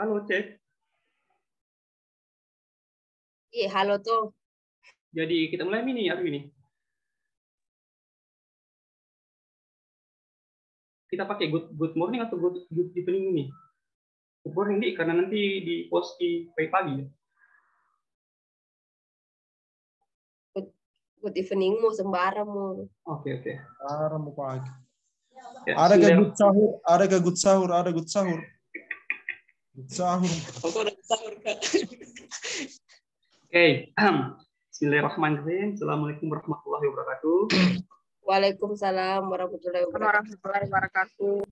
Halo, Cek. Iya, halo tuh. Jadi kita mulai ini hari ini. Kita pakai good morning atau good evening ini? Good morning nih, karena nanti di post di pagi ya. Good eveningmu, sembarangmu. Oke. Sembarang pagi. Ya, Ada ke good sahur, ada ke good sahur, ada good sahur. Good sahur. Aku udah sahur, Kak. Oke. Bismillahirrahmanirrahim. Assalamualaikum warahmatullahi wabarakatuh. Waalaikumsalam warahmatullahi wabarakatuh.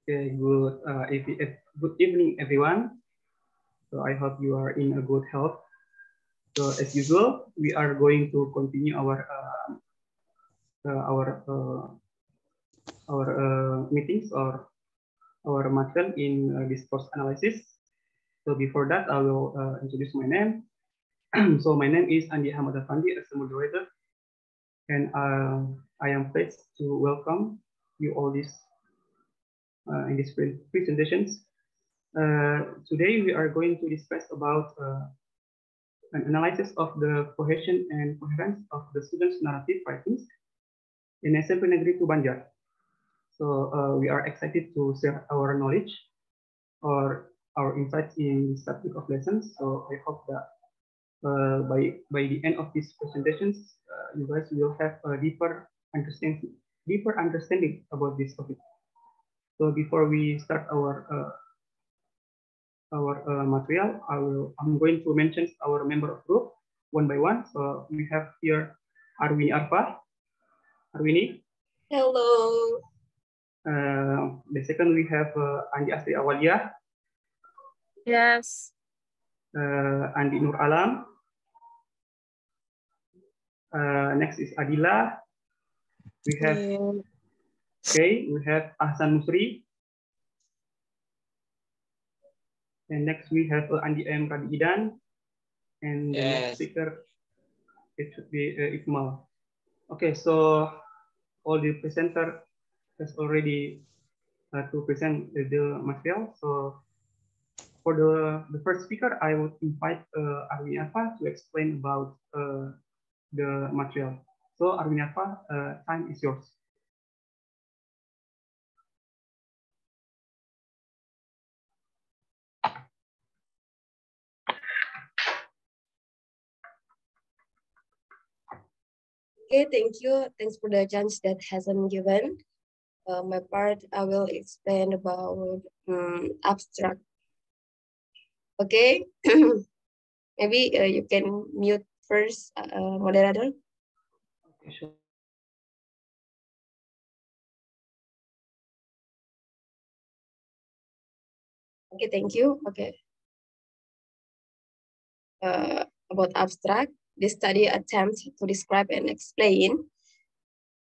Okay, good evening, everyone. So I hope you are in a good health. So as usual, we are going to continue our meetings or our material in discourse analysis. So before that, I will introduce my name. So my name is Andi Ahmad Afandi as the moderator, and I am pleased to welcome you all in these presentations. Today we are going to discuss about an analysis of the cohesion and coherence of the students' narrative writings in SMP Negeri 2 Banjar. So we are excited to share our knowledge or our insights in this topic of lessons. So I hope that by the end of these presentations, you guys will have a deeper understanding about this topic. So before we start our material, I'm going to mention our member of group one by one. So we have here Arwini Arfa. Arwini. Hello. The second we have Andi Asri Awalia. Yes. Andi Nur Alam. Next is Adila. We have we have Ahsan Musri. And next we have Andi M. Radiidan. And the next speaker, it should be Ikmal. Okay, so all the presenter has already to present the material. So for the first speaker, I would invite Arwini Arfa to explain about the material. So Arwini Arfa, time is yours. Okay, thank you. Thanks for the chance that has been given. My part, I will explain about abstract. Okay, maybe you can mute first, moderator. Okay, sure. Okay, thank you. Okay. About abstract, this study attempts to describe and explain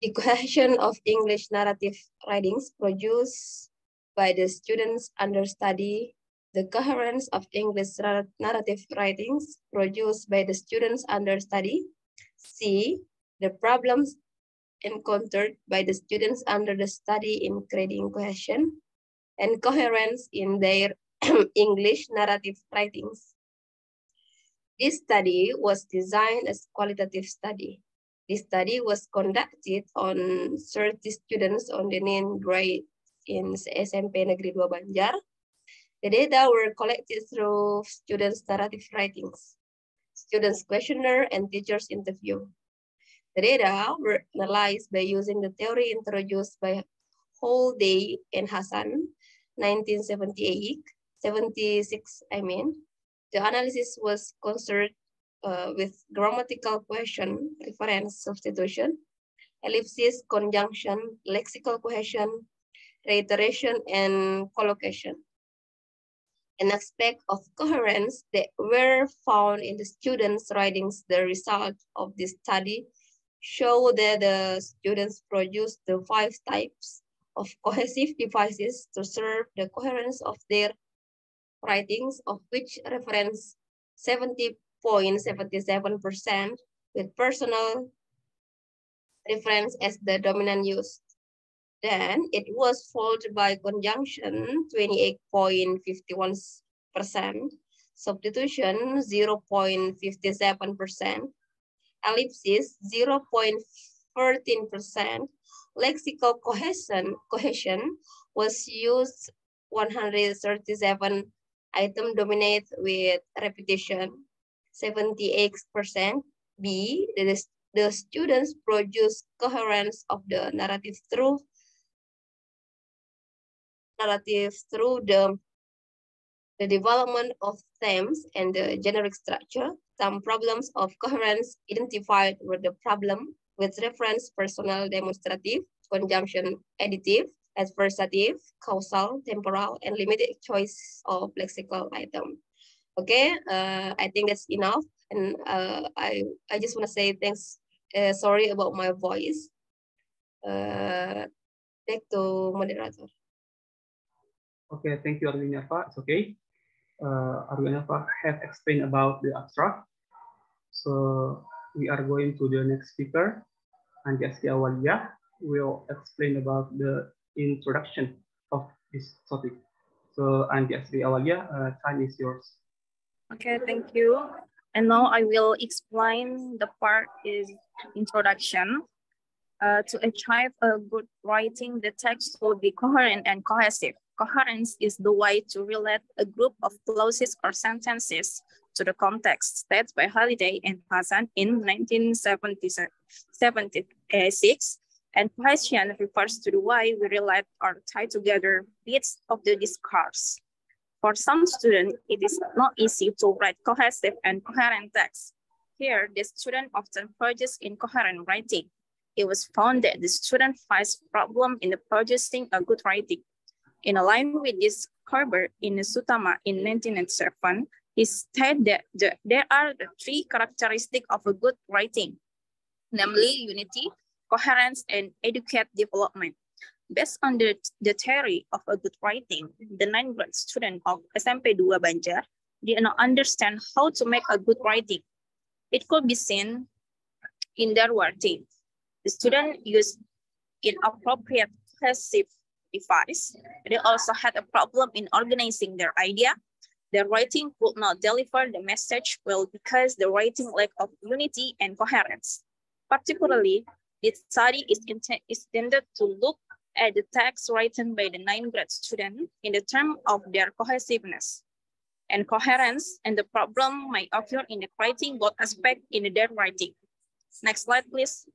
the cohesion of English narrative writings produced by the students under study, the coherence of English narrative writings produced by the students under study, C, the problems encountered by the students under the study in creating cohesion and coherence in their English narrative writings. This study was designed as a qualitative study. This study was conducted on 30 students on the 9th grade in SMP Negeri 2 Banjar. The data were collected through students' narrative writings, students' questionnaire, and teachers' interview. The data were analyzed by using the theory introduced by Holday and Hassan, 1976, The analysis was concerned with grammatical question, reference substitution, ellipsis, conjunction, lexical cohesion, reiteration, and collocation. An aspect of coherence that were found in the students' writings. The result of this study show that the students produced the 5 types of cohesive devices to serve the coherence of their writings, of which reference 70.77% with personal reference as the dominant use. Then it was followed by conjunction 28.51% substitution 0.57%, ellipsis 0.13%, lexical cohesion was used 137 item dominate with repetition 78%. B, the students produce coherence of the narrative through the development of themes and the generic structure. Some problems of coherence identified were the problem with reference, personal, demonstrative, conjunction, additive, adversative, causal, temporal, and limited choice of lexical item. Okay, I think that's enough. And I just want to say thanks. Sorry about my voice. Back to moderator. Okay, thank you, Arwinava. It's okay. Arwinava have explained about the abstract. So we are going to the next speaker, Anjasri Awalia will explain about the introduction of this topic. So Anjasri Awalia, time is yours. Okay, thank you. And now I will explain the part is introduction. To achieve a good writing, the text will be coherent and cohesive. Coherence is the way to relate a group of clauses or sentences to the context stated by Halliday and Hassan in 1976. And cohesion refers to the way we relate or tie together bits of the discourse. For some students, it is not easy to write cohesive and coherent text. Here, the student often produces incoherent writing. It was found that the student finds problem in producing a good writing. In line with this Kerber in Sutama in 1997, he stated that there are the three characteristics of a good writing, namely unity, coherence, and adequate development. Based on the theory of a good writing, the 9th grade student of SMP 2 Banjar did not understand how to make a good writing. It could be seen in their writing. The student used inappropriate cohesive device. They also had a problem in organizing their idea. Their writing could not deliver the message well because the writing lack of unity and coherence. Particularly, this study is intended to look at the text written by the 9th grade student in the term of their cohesiveness and coherence, and the problem might occur in the writing both aspects in their writing. Next slide, please.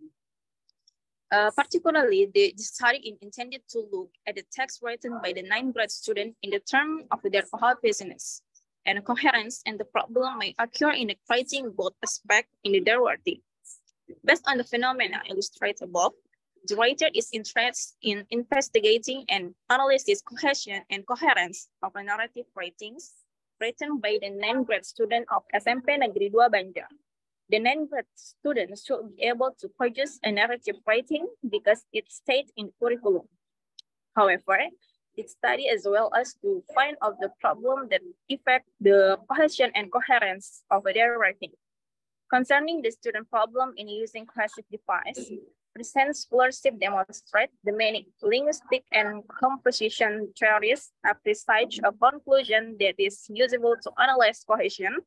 Particularly, the study is intended to look at the text written by the 9th grade student in the term of their cohesiveness and coherence, and the problem may occur in the writing both aspects in their writing. Based on the phenomena illustrated above, the writer is interested in investigating and analyzing cohesion and coherence of a narrative writings written by the 9th grade student of SMP Negeri 2 Banjar. The 9th grade students should be able to produce a narrative writing because it's stated in the curriculum. However, it study as well as to find out the problem that affect the cohesion and coherence of their writing. Concerning the student problem in using cohesive device, recent scholarship demonstrate the many linguistic and composition theories have reached a conclusion that is usable to analyze cohesion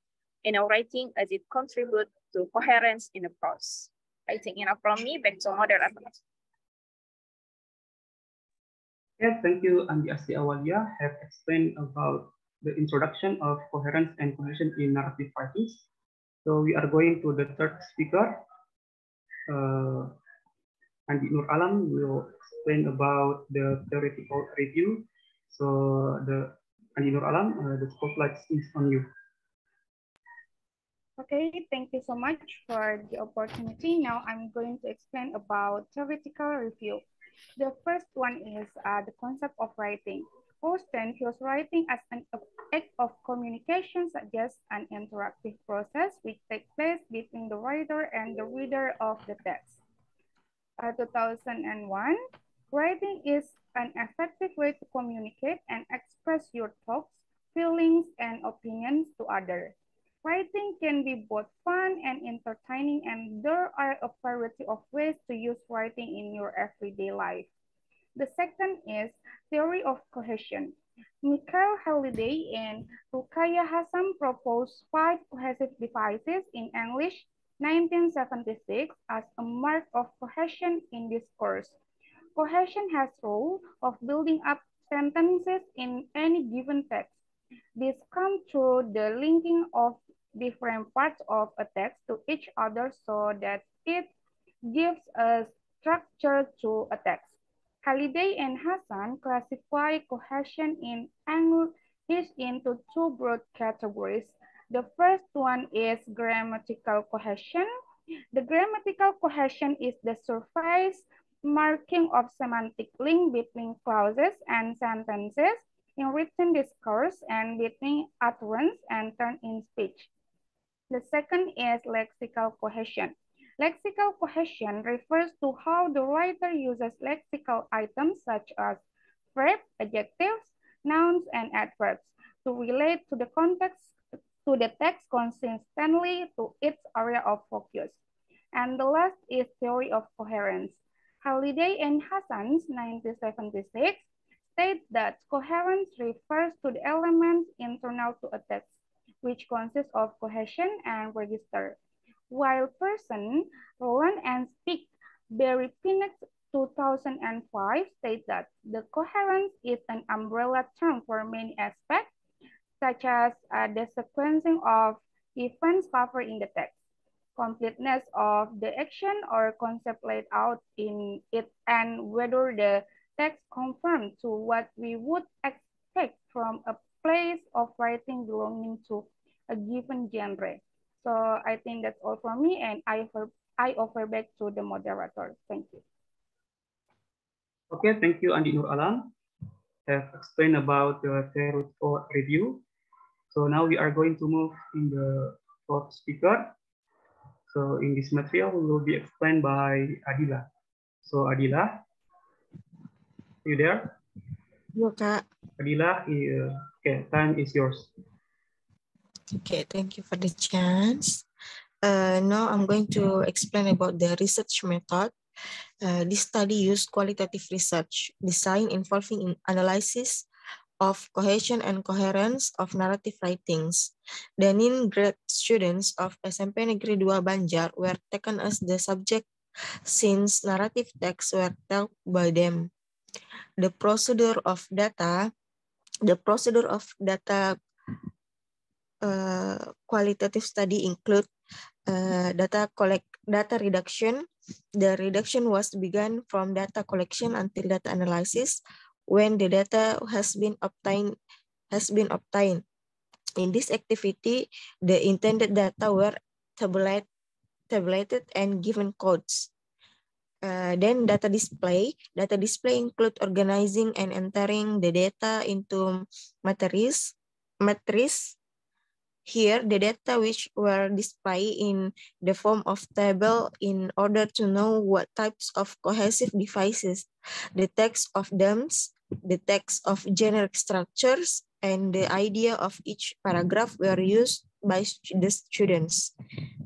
in a writing as it contributes to coherence in the prose. I think enough from me, back to moderator. Yes, thank you, Anjasri Awalia have explained about the introduction of coherence and cohesion in narrative writings. So we are going to the third speaker. Andi Nur Alam will explain about the theoretical review. So Andi Nur Alam, the spotlight is on you. Okay, thank you so much for the opportunity. Now I'm going to explain about theoretical review. The first one is the concept of writing. Austen views writing as an act of communication, suggests an interactive process which takes place between the writer and the reader of the text. 2001, writing is an effective way to communicate and express your thoughts, feelings, and opinions to others. Writing can be both fun and entertaining, and there are a variety of ways to use writing in your everyday life. The second is theory of cohesion. Mikhail Halliday and Ruqayyah Hassan proposed 5 cohesive devices in English 1976 as a mark of cohesion in discourse. Cohesion has role of building up sentences in any given text. This comes through the linking of different parts of a text to each other so that it gives a structure to a text. Halliday and Hassan classify cohesion in English into 2 broad categories. The first one is grammatical cohesion. The grammatical cohesion is the surface marking of semantic link between clauses and sentences in written discourse and between utterance and turn in speech. The second is lexical cohesion. Lexical cohesion refers to how the writer uses lexical items such as verbs, adjectives, nouns, and adverbs to relate to the context, to the text consistently to its area of focus. And the last is theory of coherence. Halliday and Hassan's 1976 state that coherence refers to the elements internal to a text, which consists of cohesion and register. While Person, Roland, and Speak, Barry Pinnock 2005 state that the coherence is an umbrella term for many aspects, such as the sequencing of events covered in the text, completeness of the action or concept laid out in it, and whether the text conforms to what we would expect from a place of writing belonging to a given genre. So I think that's all from me, and I offer back to the moderator. Thank you. Okay, thank you, Andi Nur Alam. Have explained about the theoretical review. So now we are going to move in the fourth speaker. So in this material will be explained by Adila. So Adila, you there? Kak. Adila, okay, time is yours. Okay, thank you for the chance. Now I'm going to explain about the research method. This study used qualitative research design involving analysis of cohesion and coherence of narrative writings. The grade students of SMP Negeri 2 Banjar were taken as the subject since narrative texts were taught by them. The procedure of data qualitative study include data reduction. The reduction was begun from data collection until data analysis when the data has been obtained. In this activity, the intended data were tabulated and given codes. Then data display. Data display include organizing and entering the data into matrices. Here, the data which were displayed in the form of table in order to know what types of cohesive devices, the text of themes, the text of generic structures, and the idea of each paragraph were used by the students.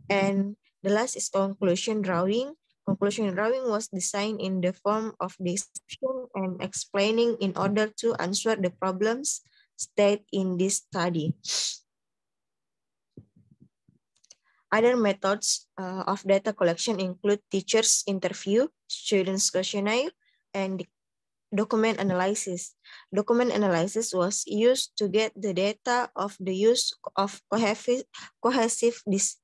And the last is conclusion drawing. Conclusion drawing was designed in the form of description and explaining in order to answer the problems stated in this study. Other methods of data collection include teachers' interview, students' questionnaire, and document analysis. Document analysis was used to get the data of the use of cohesive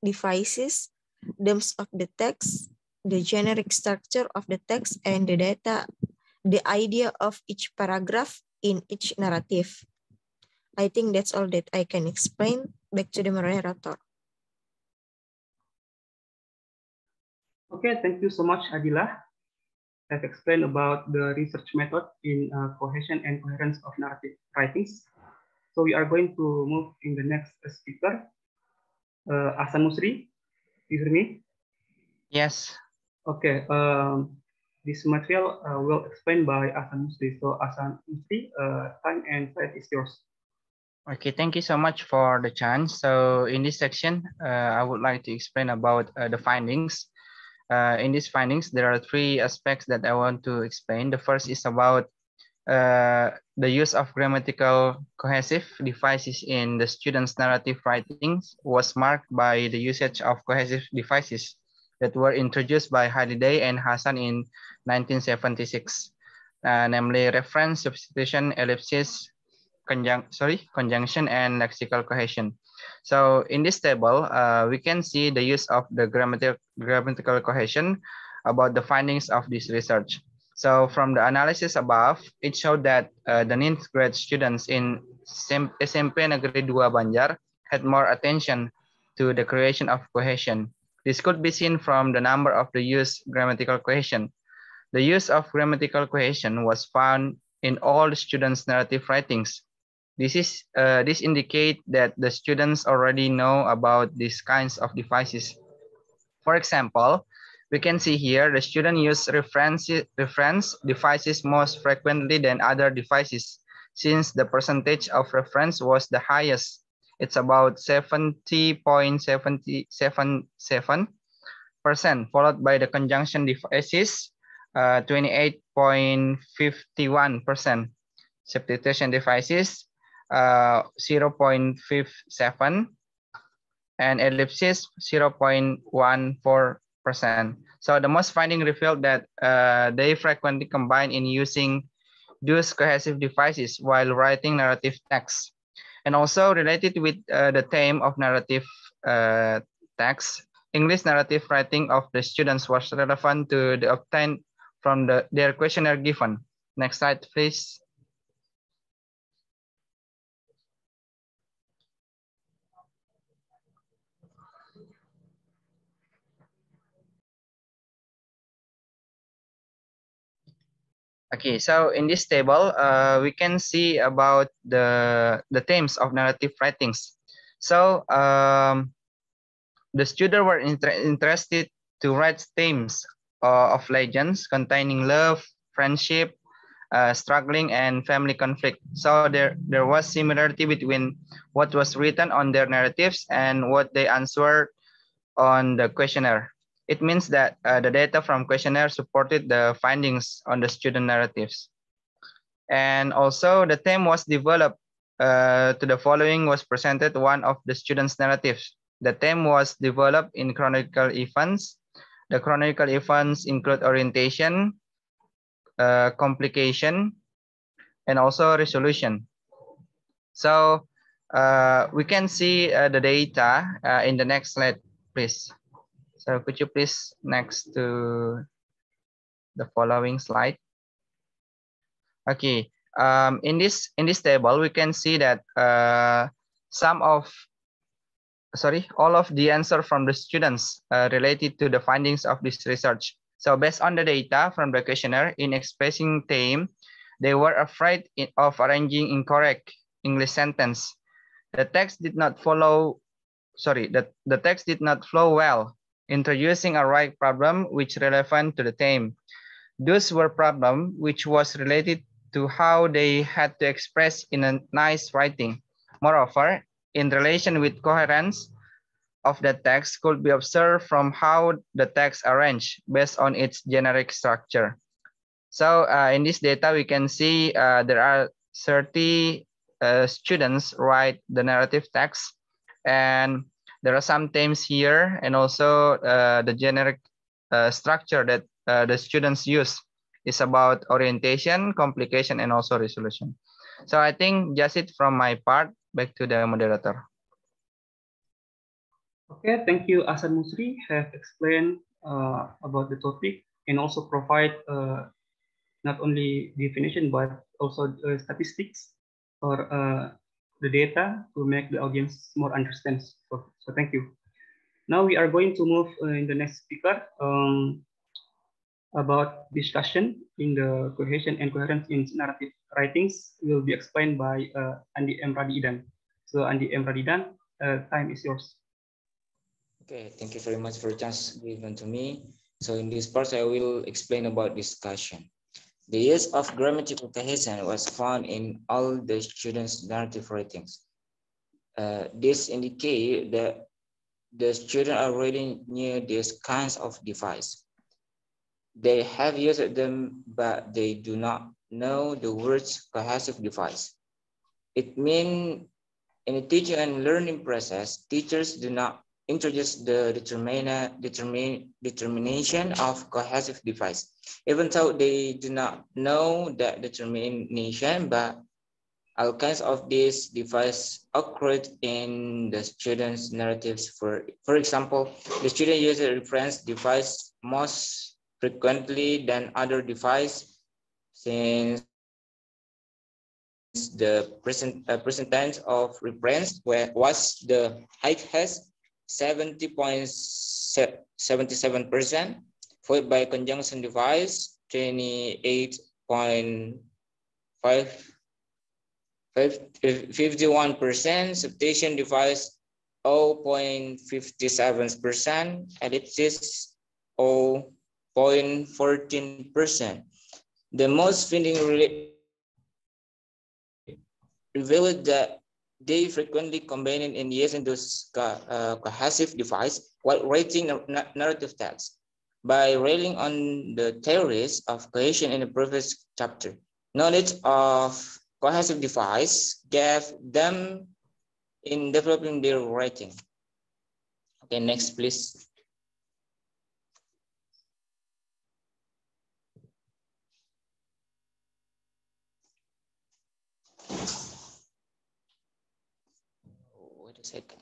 devices, themes of the text, the generic structure of the text, and the idea of each paragraph in each narrative. I think that's all that I can explain. Back to the moderator. Okay, thank you so much, Adila. I've explained about the research method in cohesion and coherence of narrative writings. So we are going to move in the next speaker, Ahsan Musri. You hear me? Yes. Okay. This material will explained by Ahsan Musri. So Ahsan Musri, time and slide is yours. Okay, thank you so much for the chance. So in this section, I would like to explain about the findings. In these findings, there are 3 aspects that I want to explain. The first is about the use of grammatical cohesive devices in the students' narrative writings was marked by the usage of cohesive devices that were introduced by Haliday and Hassan in 1976, namely reference, substitution, ellipsis, conjunction, and lexical cohesion. So in this table, we can see the use of the grammatical cohesion about the findings of this research. So from the analysis above, it showed that the ninth grade students in SMP Negeri 2 Banjar had more attention to the creation of cohesion. This could be seen from the number of the used grammatical cohesion. The use of grammatical cohesion was found in all the students' narrative writings. This indicate that the students already know about these kinds of devices. For example, we can see here the student use reference devices most frequently than other devices, since the percentage of reference was the highest. It's about 70.77%, followed by the conjunction devices, 28.51%. Substitution devices, 0.57, and ellipsis 0.14%. So the most finding revealed that they frequently combine in using those cohesive devices while writing narrative text. And also related with the theme of narrative text, English narrative writing of the students was relevant to the obtained from their questionnaire given. Next slide, please. Okay, so in this table, we can see about the themes of narrative writings. So the students were interested to write themes of legends containing love, friendship, struggling, and family conflict. So there was similarity between what was written on their narratives and what they answered on the questionnaire. It means that the data from questionnaire supported the findings on the student narratives. And also the theme was developed to the following was presented one of the students' narratives. The theme was developed in chronological events. The chronological events include orientation, complication, and also resolution. So we can see the data in the next slide, please. So could you please next to the following slide? Okay. In this table, we can see that all of the answer from the students related to the findings of this research. So based on the data from the questionnaire in expressing theme, they were afraid of arranging incorrect English sentence. The text did not follow. The text did not flow well, introducing a right problem which relevant to the theme. Those were problems which was related to how they had to express in a nice writing. Moreover, in relation with coherence of the text could be observed from how the text arranged based on its generic structure. So in this data, we can see there are 30 students write the narrative text, and there are some themes here, and also the generic structure that the students use is about orientation, complication, and also resolution. So I think just it from my part. Back to the moderator. Okay, thank you, Hasan Musri, have explained about the topic and also provide not only definition but also statistics or the data to make the audience more understand. So thank you. Now we are going to move in the next speaker about discussion in the cohesion and coherence in narrative writings will be explained by Andi M. Radidan. So Andi M. Radidan, time is yours. Okay, thank you very much for the chance given to me. So in this part, I will explain about discussion. The use of grammatical cohesion was found in all the students' narrative writings. This indicates that the students already knew these kinds of device. They have used them, but they do not know the words cohesive device. It means in a teaching and learning process, teachers do not introduce the determination of cohesive device, even though they do not know that determination, but all kinds of these devices occurred in the student's narratives. For example, the student uses a reference device most frequently than other device, since the present tense of reference was the height has 70.77%, followed by conjunction device 28.5. 51%, substitution device 0.57%, ellipsis 0.14%. The most finding revealed that they frequently combine in using those cohesive device while writing narrative text. By railing on the theories of cohesion in the previous chapter, knowledge of cohesive device gave them in developing their writing. Okay, next please. Wait a second.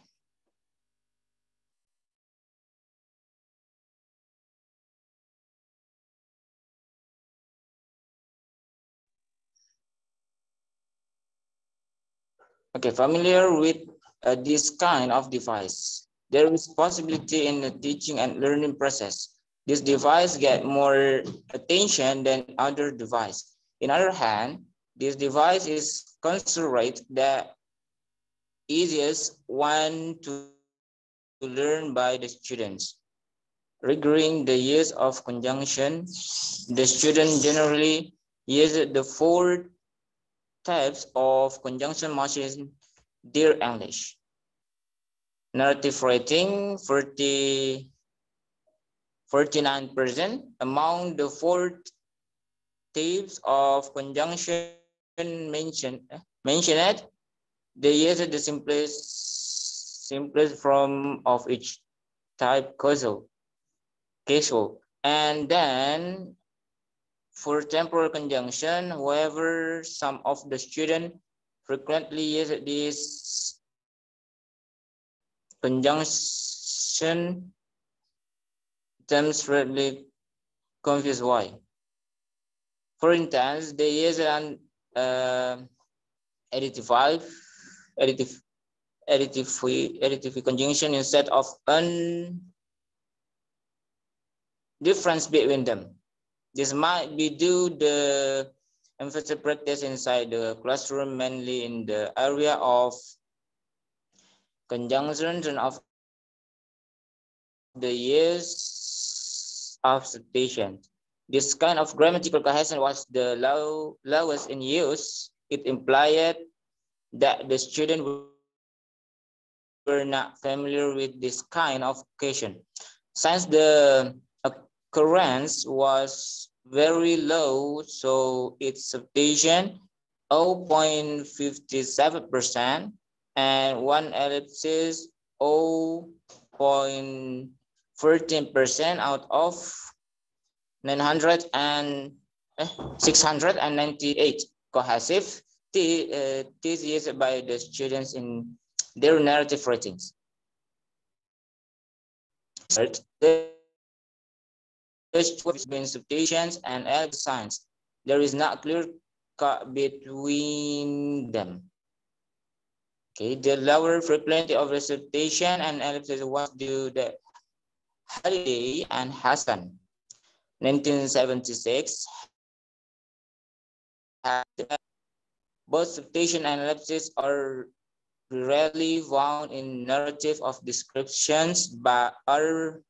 Okay, familiar with this kind of device. There is possibility in the teaching and learning process. This device get more attention than other device. In other hand, this device is considered the easiest one to learn by the students. Regarding the use of conjunction, the student generally uses the 4 types of conjunction machine their English. Narrative writing 49%. Among the 4 types of conjunction mentioned, they use the simplest form of each type, casual. And then for temporal conjunction, however, some of the students frequently use this conjunction terms really confuse why. For instance, they use an additive conjunction instead of an difference between them. This might be due to the emphasis practice inside the classroom, mainly in the area of conjunctions and of the use of citation. This kind of grammatical cohesion was the lowest in use. It implied that the student were not familiar with this kind of cohesion. Since the occurrence was very low, so its citation 0.57% and one ellipsis 0.14% out of 698 cohesive. This is used by the students in their narrative writings. The between substitutions and ellipsis signs. There is not clear cut between them. Okay, the lower frequency of recitation and ellipsis was due to Holiday and Hassan. 1976. Both substitution and ellipsis are rarely found in narrative of descriptions, but are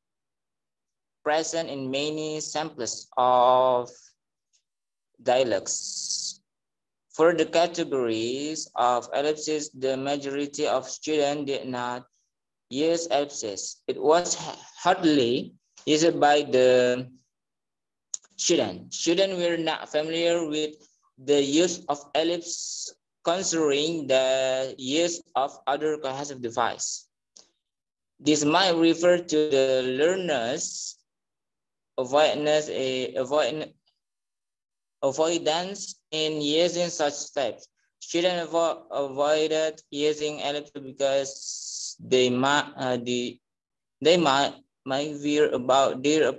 present in many samples of dialogues. For the categories of ellipsis, the majority of students did not use ellipsis. It was hardly used by the students. Students were not familiar with the use of ellipse considering the use of other cohesive device. This might refer to the learner's avoidance in using such steps. Students avoided using ellipse because they might fear about their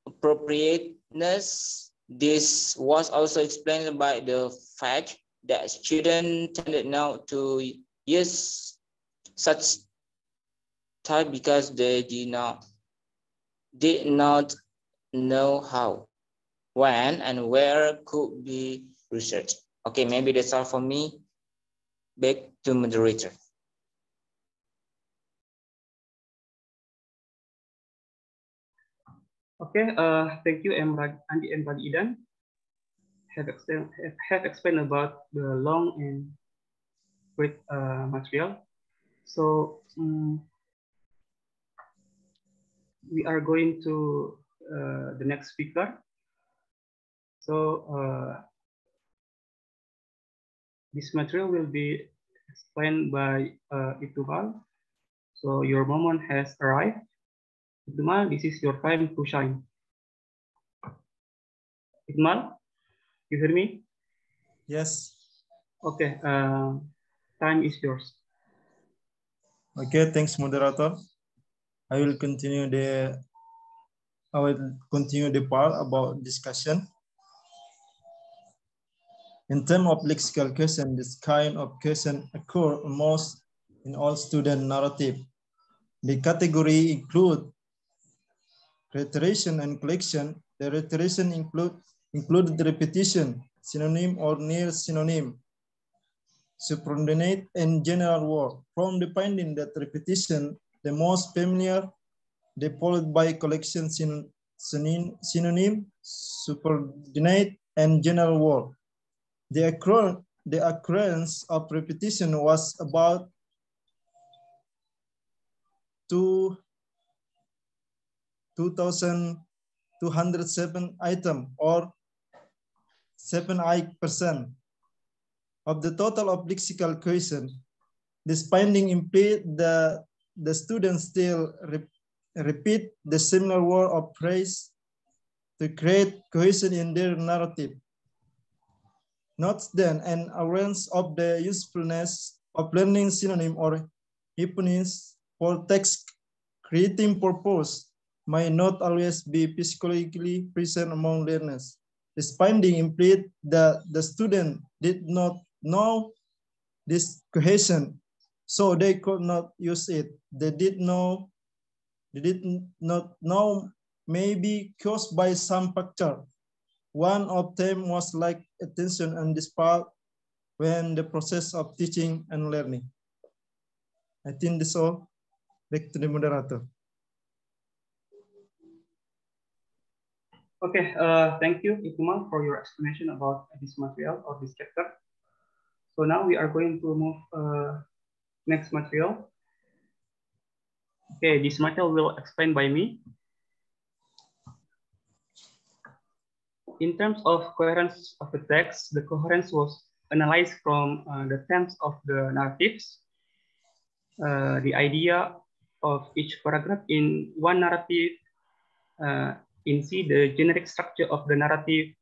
appropriateness. This was also explained by the fact that students tended not to use such type because they did not know how, when, and where could be researched. Okay, maybe that's all for me. Back to moderator. Okay, thank you, Andi and Badi Idan. Have explained about the long and great material. So we are going to the next speaker. So this material will be explained by Itumal. So your moment has arrived. Itumal, this is your time to shine. Itumal, you hear me? Yes. Okay, time is yours. Okay, thanks, moderator. I will continue the part about discussion. In terms of lexical question, this kind of question occur almost in all student narrative. The category include reiteration and collection. The reiteration include the repetition, synonym or near synonym, subordinate and general word. From the finding that repetition, the most familiar, they followed by collection synonym, subordinate, and general word. The occurrence of repetition was about 2,207 items, or 7% of the total of lexical question. This finding implied that the students still repeat the similar word or phrase to create cohesion in their narrative. Note then an awareness of the usefulness of learning synonym or hyponyms for text creating purpose might not always be psychologically present among learners. This finding implied that the student did not know this cohesion, so they could not use it. They did not know may be caused by some factor. One of them was lack attention on this part when the process of teaching and learning. I think this all. Back to the moderator. Okay, thank you, Itumal, for your explanation about this material or this chapter. So now we are going to move next material. Okay, this material will explained by me. In terms of coherence of the text, the coherence was analyzed from the themes of the narratives, the idea of each paragraph in one narrative, in C, the generic structure of the narrative.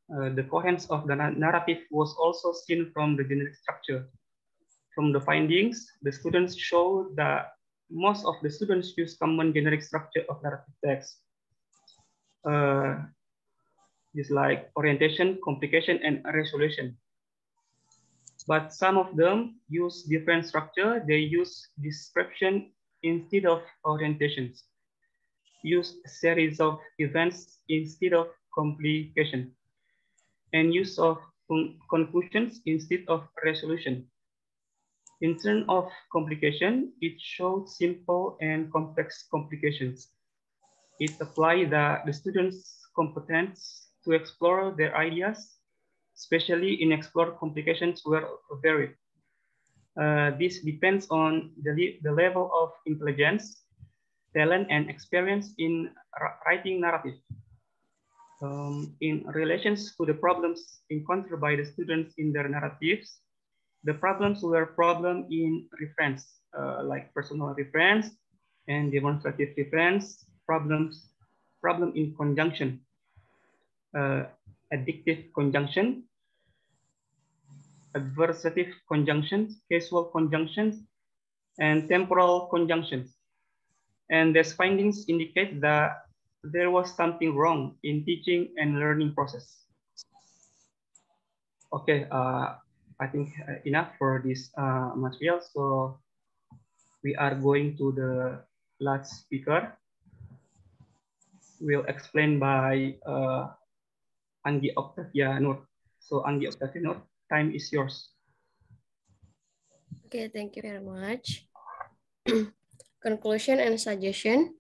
The coherence of the narrative was also seen from the generic structure. From the findings, the students show that most of the students use common generic structure of narrative text. Just like orientation, complication, and resolution. But some of them use different structure. They use description instead of orientations, use a series of events instead of complication, and use of conclusions instead of resolution. In terms of complication, it shows simple and complex complications. It applies the students' competence to explore their ideas, especially in explore complications were varied. This depends on the level of intelligence, talent, and experience in writing narrative. In relations to the problems encountered by the students in their narratives, the problems were problem in reference, like personal reference and demonstrative reference, problem in conjunction, addictive conjunction, adversative conjunctions, causal conjunctions, and temporal conjunctions. And these findings indicate that there was something wrong in teaching and learning process. Okay, I think enough for this material. So we are going to the last speaker. Will explain by Anggi Octavia Nur. So Anggi Octavia Nur, time is yours. Okay, thank you very much. Conclusion and suggestion.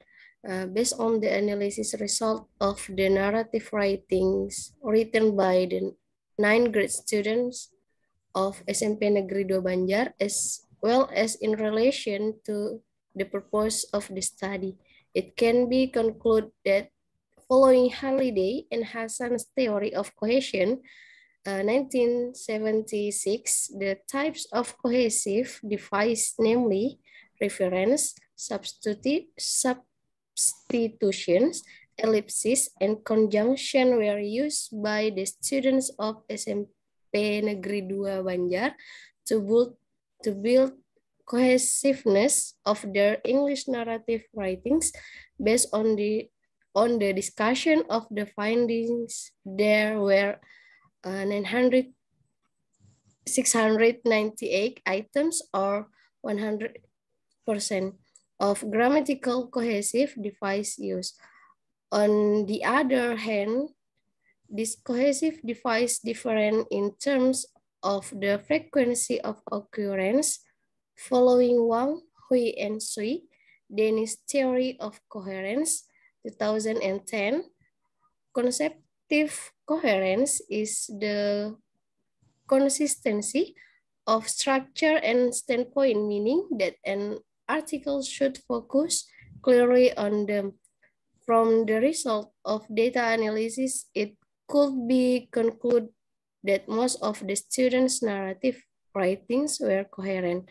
Based on the analysis result of the narrative writings written by the 9th grade students of SMP Negeri 2 Banjar, as well as in relation to the purpose of the study, it can be concluded that following Halliday and Hassan's theory of cohesion, 1976, the types of cohesive device, namely reference, substitutions, ellipsis, and conjunction were used by the students of SMP Negeri 2 Banjar to build cohesiveness of their English narrative writings based on the discussion of the findings. There were 698 items, or 100% of grammatical cohesive device use. On the other hand, this cohesive device different in terms of the frequency of occurrence. Following Wang, Hui, and Sui, Danish Theory of Coherence, 2010, conceptive coherence is the consistency of structure and standpoint, meaning that an article should focus clearly on them. From the result of data analysis, it could be concluded that most of the students' narrative writings were coherent.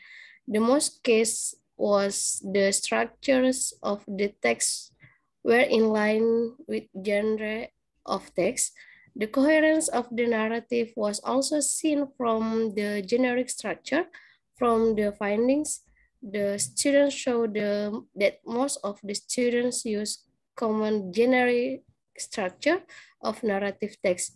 The most case was the structures of the text were in line with genre of text. The coherence of the narrative was also seen from the generic structure. From the findings, the students showed that most of the students use common generic structure of narrative text: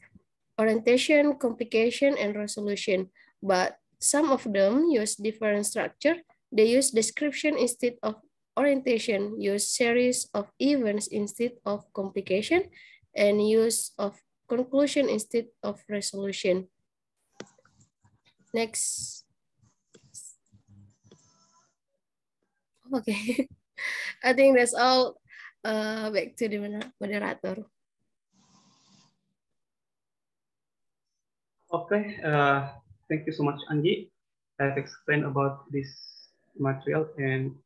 orientation, complication, and resolution. But some of them use different structure. They use description instead of orientation, use series of events instead of complication, and use of conclusion instead of resolution. Next. Okay, I think that's all. Back to the moderator. Okay, thank you so much, Anggi. I've explained about this material and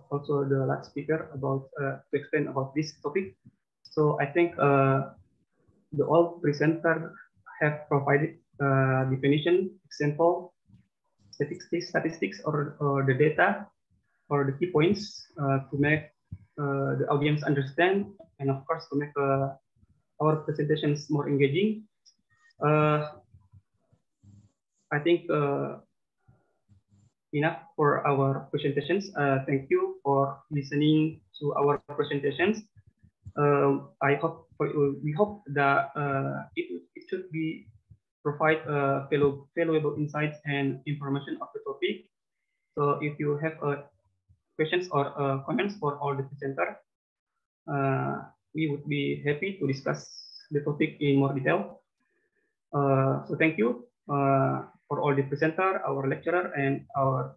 also the last speaker about to explain about this topic. So I think the all presenter have provided definition, example, statistics or the data or the key points to make the audience understand, and of course to make our presentations more engaging. I think enough for our presentations. Thank you for listening to our presentations. We hope that it should be provide valuable insights and information of the topic. So if you have questions or comments for all the presenter, we would be happy to discuss the topic in more detail. So thank you for all the presenter, our lecturer, and our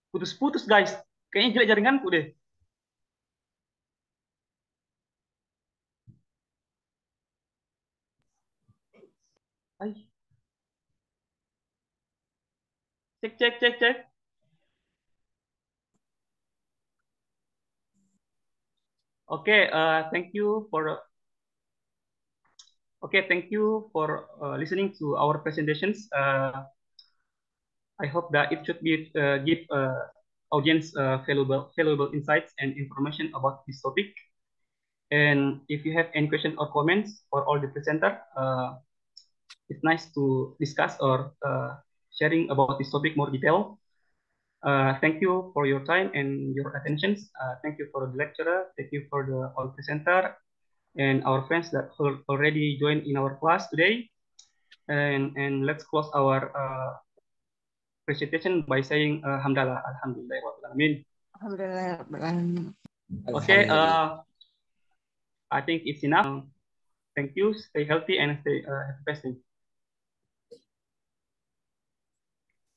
putus-putus guys, kayaknya jelek jaringanku deh. Ay. Cek. Okay, thank you for listening to our presentations. I hope that it should be give audience valuable insights and information about this topic. And if you have any questions or comments for all the presenter, it's nice to discuss or sharing about this topic more detail. Thank you for your time and your attention. Thank you for the lecturer. Thank you for the all presenter and our friends that already joined in our class today. And let's close our presentation by saying Alhamdulillah. Okay, I think it's enough. Thank you. Stay healthy and stay happy.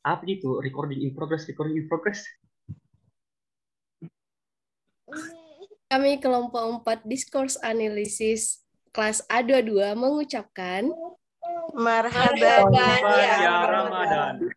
Apa itu? Recording in progress. Kami kelompok 4 Discourse Analisis kelas A22 mengucapkan Marhaban ya Ramadan.